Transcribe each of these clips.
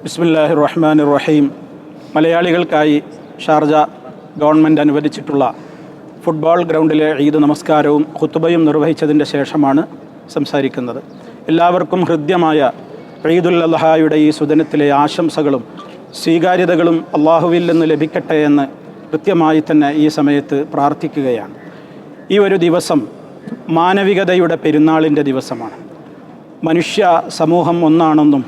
ബിസ്മില്ലാഹിർ റഹ്മാനിർ റഹീം. മലയാളികൾക്കായി Sharjah government അനുവദിച്ചിട്ടുള്ള football ഗ്രൗണ്ടിലെ Eid നമസ്കാരവും ഖുതുബയും നിർവഹിച്ചതിൻ്റെ ശേഷമാണ് സംസാരിക്കുന്നത്. എല്ലാവർക്കും ഹൃദ്യമായ ഈദുൽ അദ്ഹയുടെ ഈ സുദിനത്തിലെ ആശംസകളും സ്വീകാര്യതകളും അള്ളാഹുവിൽ നിന്ന് ലഭിക്കട്ടെ എന്ന് കൃത്യമായി തന്നെ ഈ സമയത്ത് പ്രാർത്ഥിക്കുകയാണ്. ഈ ഒരു ദിവസം മാനവികതയുടെ പെരുന്നാളിൻ്റെ ദിവസമാണ്. മനുഷ്യ സമൂഹം ഒന്നാണെന്നും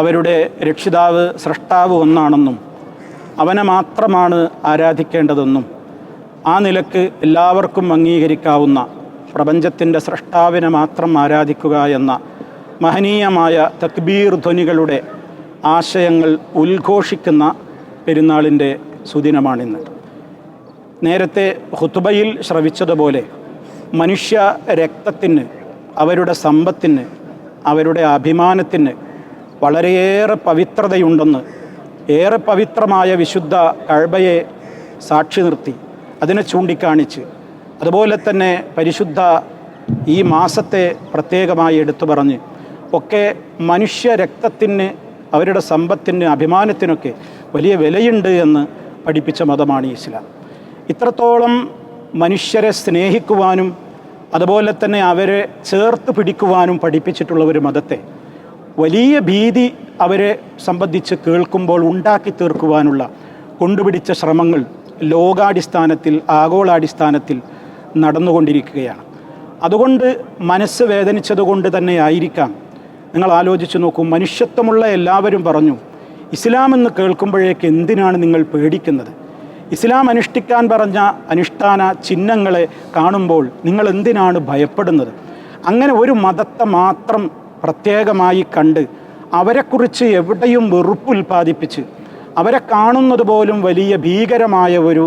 അവരുടെ രക്ഷിതാവ് സ്രഷ്ടാവ് ഒന്നാണെന്നും അവനെ മാത്രമാണ് ആരാധിക്കേണ്ടതെന്നും ആ നിലക്ക് എല്ലാവർക്കും അംഗീകരിക്കാവുന്ന പ്രപഞ്ചത്തിൻ്റെ സ്രഷ്ടാവിനെ മാത്രം ആരാധിക്കുക എന്ന മഹനീയമായ തക്ബീർ ധ്വനികളുടെ ആശയങ്ങൾ ഉദ്ഘോഷിക്കുന്ന പെരുന്നാളിൻ്റെ സുദിനമാണിന്ന്. നേരത്തെ ഖുതുബയിൽ ശ്രവിച്ചതുപോലെ മനുഷ്യ രക്തത്തിന്, അവരുടെ സമ്പത്തിന്, അവരുടെ അഭിമാനത്തിന് വളരെയേറെ പവിത്രതയുണ്ടെന്ന് ഏറെ പവിത്രമായ വിശുദ്ധ കഅബയെ സാക്ഷി നിർത്തി അതിനെ ചൂണ്ടിക്കാണിച്ച്, അതുപോലെ തന്നെ പരിശുദ്ധ ഈ മാസത്തെ പ്രത്യേകമായി എടുത്തു പറഞ്ഞ് ഒക്കെ മനുഷ്യ രക്തത്തിന്, അവരുടെ സമ്പത്തിന്, അഭിമാനത്തിനൊക്കെ വലിയ വിലയുണ്ട് എന്ന് പഠിപ്പിച്ച മതമാണ് ഇസ്ലാം. ഇത്രത്തോളം മനുഷ്യരെ സ്നേഹിക്കുവാനും അതുപോലെ തന്നെ അവരെ ചേർത്ത് പിടിക്കുവാനും പഠിപ്പിച്ചിട്ടുള്ള ഒരു മതത്തെ വലിയ ഭീതി അവരെ സംബന്ധിച്ച് കേൾക്കുമ്പോൾ ഉണ്ടാക്കി തീർക്കുവാനുള്ള കൊണ്ടുപിടിച്ച ശ്രമങ്ങൾ ലോകാടിസ്ഥാനത്തിൽ, ആഗോളാടിസ്ഥാനത്തിൽ നടന്നുകൊണ്ടിരിക്കുകയാണ്. അതുകൊണ്ട് മനസ്സ് വേദനിച്ചതുകൊണ്ട് തന്നെ ആയിരിക്കാം, നിങ്ങൾ ആലോചിച്ച് നോക്കൂ, മനുഷ്യത്വമുള്ള എല്ലാവരും പറഞ്ഞു, ഇസ്ലാം എന്ന് കേൾക്കുമ്പോഴേക്ക് എന്തിനാണ് നിങ്ങൾ പേടിക്കുന്നത്? ഇസ്ലാം അനുഷ്ഠിക്കാൻ പറഞ്ഞ അനുഷ്ഠാന ചിഹ്നങ്ങളെ കാണുമ്പോൾ നിങ്ങൾ എന്തിനാണ് ഭയപ്പെടുന്നത്? അങ്ങനെ ഒരു മതത്തെ മാത്രം പ്രത്യേകമായി കണ്ട് അവരെക്കുറിച്ച് എവിടെയും വെറുപ്പ് ഉൽപ്പാദിപ്പിച്ച് അവരെ കാണുന്നത് പോലും വലിയ ഭീകരമായ ഒരു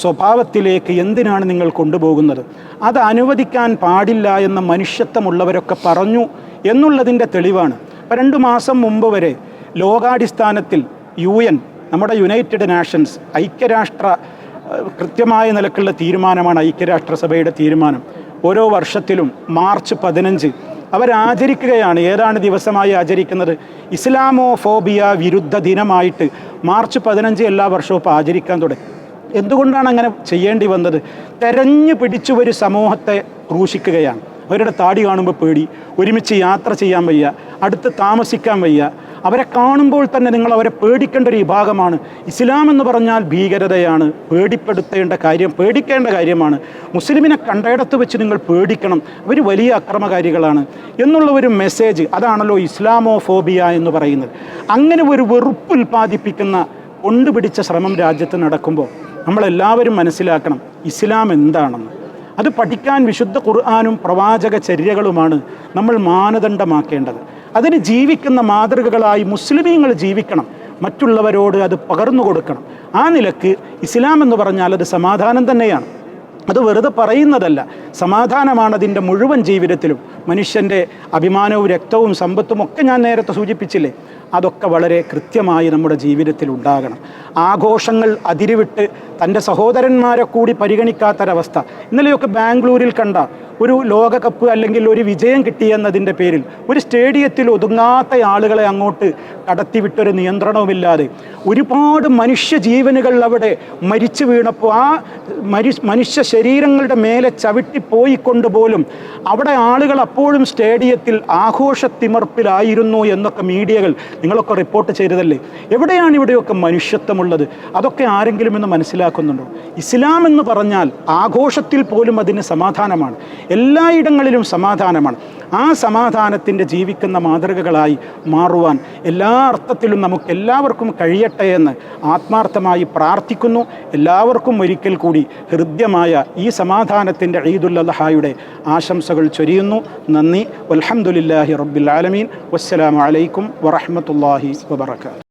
സ്വഭാവത്തിലേക്ക് എന്തിനാണ് നിങ്ങൾ കൊണ്ടുപോകുന്നത്? അത് അനുവദിക്കാൻ പാടില്ല എന്ന് മനുഷ്യത്വമുള്ളവരൊക്കെ പറഞ്ഞു എന്നുള്ളതിൻ്റെ തെളിവാണ്. 2 മാസം മുമ്പ് വരെ ലോകാടിസ്ഥാനത്തിൽ UN, നമ്മുടെ യുണൈറ്റഡ് നേഷൻസ്, ഐക്യരാഷ്ട്ര കൃത്യമായ നിലക്കുള്ള തീരുമാനമാണ് ഐക്യരാഷ്ട്രസഭയുടെ തീരുമാനം. ഓരോ വർഷത്തിലും മാർച്ച് 15 അവരാചരിക്കുകയാണ്. ഏതാണ് ദിവസമായി ആചരിക്കുന്നത്? ഇസ്ലാമോഫോബിയ വിരുദ്ധ ദിനമായിട്ട് മാർച്ച് 15 എല്ലാ വർഷവും ഇപ്പോൾ ആചരിക്കാൻ തുടങ്ങി. എന്തുകൊണ്ടാണ് അങ്ങനെ ചെയ്യേണ്ടി വന്നത്? തെരഞ്ഞു പിടിച്ചു ഒരു സമൂഹത്തെ ക്രൂശിക്കുകയാണ്. അവരുടെ താടി കാണുമ്പോൾ പേടി, ഒരുമിച്ച് യാത്ര ചെയ്യാൻ വയ്യ, അടുത്ത് താമസിക്കാൻ വയ്യ. അവരെ കാണുമ്പോൾ തന്നെ നിങ്ങൾ അവരെ പേടിക്കേണ്ട ഒരു വിഭാഗമാണ്. ഇസ്ലാം എന്ന് പറഞ്ഞാൽ ഭീകരതയാണ്, പേടിക്കേണ്ട കാര്യമാണ്. മുസ്ലിമിനെ കണ്ടയിടത്ത് വെച്ച് നിങ്ങൾ പേടിക്കണം, അവർ വലിയ അക്രമകാരികളാണ് എന്നുള്ള ഒരു മെസ്സേജ്, അതാണല്ലോ ഇസ്ലാമോഫോബിയ എന്ന് പറയുന്നത്. അങ്ങനെ ഒരു വെറുപ്പ് ഉൽപ്പാദിപ്പിക്കുന്ന കൊണ്ടുപിടിച്ച ശ്രമം രാജ്യത്ത് നടക്കുമ്പോൾ നമ്മളെല്ലാവരും മനസ്സിലാക്കണം ഇസ്ലാം എന്താണെന്ന്. അത് പഠിക്കാൻ വിശുദ്ധ ഖുർആനും പ്രവാചക ചര്യകളുമാണ് നമ്മൾ മാനദണ്ഡമാക്കേണ്ടത്. അതിന് ജീവിക്കുന്ന മാതൃകകളായി മുസ്ലിമീങ്ങൾ ജീവിക്കണം, മറ്റുള്ളവരോട് അത് പകർന്നു കൊടുക്കണം. ആ നിലക്ക് ഇസ്ലാം എന്ന് പറഞ്ഞാൽ അത് സമാധാനം തന്നെയാണ്. അത് വെറുതെ പറയുന്നതല്ല, സമാധാനമാണ് അതിൻ്റെ മുഴുവൻ ജീവിതത്തിലും. മനുഷ്യൻ്റെ അഭിമാനവും രക്തവും സമ്പത്തും ഒക്കെ ഞാൻ നേരത്തെ സൂചിപ്പിച്ചില്ലേ, അതൊക്കെ വളരെ കൃത്യമായി നമ്മുടെ ജീവിതത്തിൽ ഉണ്ടാകണം. ആഘോഷങ്ങൾ അതിരുവിട്ട് തൻ്റെ സഹോദരന്മാരെ കൂടി പരിഗണിക്കാത്തൊരവസ്ഥ. ഇന്നലെയൊക്കെ ബാംഗ്ലൂരിൽ കണ്ട ഒരു ലോകകപ്പ് അല്ലെങ്കിൽ ഒരു വിജയം കിട്ടിയെന്നതിൻ്റെ പേരിൽ ഒരു സ്റ്റേഡിയത്തിൽ ഒതുങ്ങാത്ത ആളുകളെ അങ്ങോട്ട് കടത്തിവിട്ടൊരു നിയന്ത്രണവുമില്ലാതെ ഒരുപാട് മനുഷ്യ ജീവനുകൾ അവിടെ മരിച്ചു വീണപ്പോൾ ആ മനുഷ്യ ശരീരങ്ങളുടെ മേലെ ചവിട്ടിപ്പോയിക്കൊണ്ട് പോലും അവിടെ ആളുകൾ അപ്പോഴും സ്റ്റേഡിയത്തിൽ ആഘോഷത്തിമർപ്പിലായിരുന്നു എന്നൊക്കെ മീഡിയകൾ നിങ്ങളൊക്കെ റിപ്പോർട്ട് ചെയ്തതല്ലേ. എവിടെയാണ് ഇവിടെയൊക്കെ മനുഷ്യത്വമുള്ളത്? അതൊക്കെ ആരെങ്കിലും എന്ന് മനസ്സിലാക്കുന്നുണ്ടോ? ഇസ്ലാം എന്ന് പറഞ്ഞാൽ ആഘോഷത്തിൽ പോലും അതിന് സമാധാനമാണ്, എല്ലായിടങ്ങളിലും സമാധാനമാണ്. ആ സമാധാനത്തിൻ്റെ ജീവിക്കുന്ന മാതൃകകളായി മാറുവാൻ എല്ലാ അർത്ഥത്തിലും നമുക്ക് എല്ലാവർക്കും കഴിയട്ടെ എന്ന് ആത്മാർത്ഥമായി പ്രാർത്ഥിക്കുന്നു. എല്ലാവർക്കും ഒരിക്കൽ കൂടി ഹൃദ്യമായ ഈ സമാധാനത്തിൻ്റെ ഈദുൽ അദ്ഹയുടെ ആശംസകൾ ചൊരിയുന്നു. നന്ദി. വൽഹംദുലില്ലാഹി റബ്ബിൽ ആലമീൻ. വസ്സലാമു അലൈക്കും വറഹ്മത്തുള്ളാഹി വബറകാതുഹു.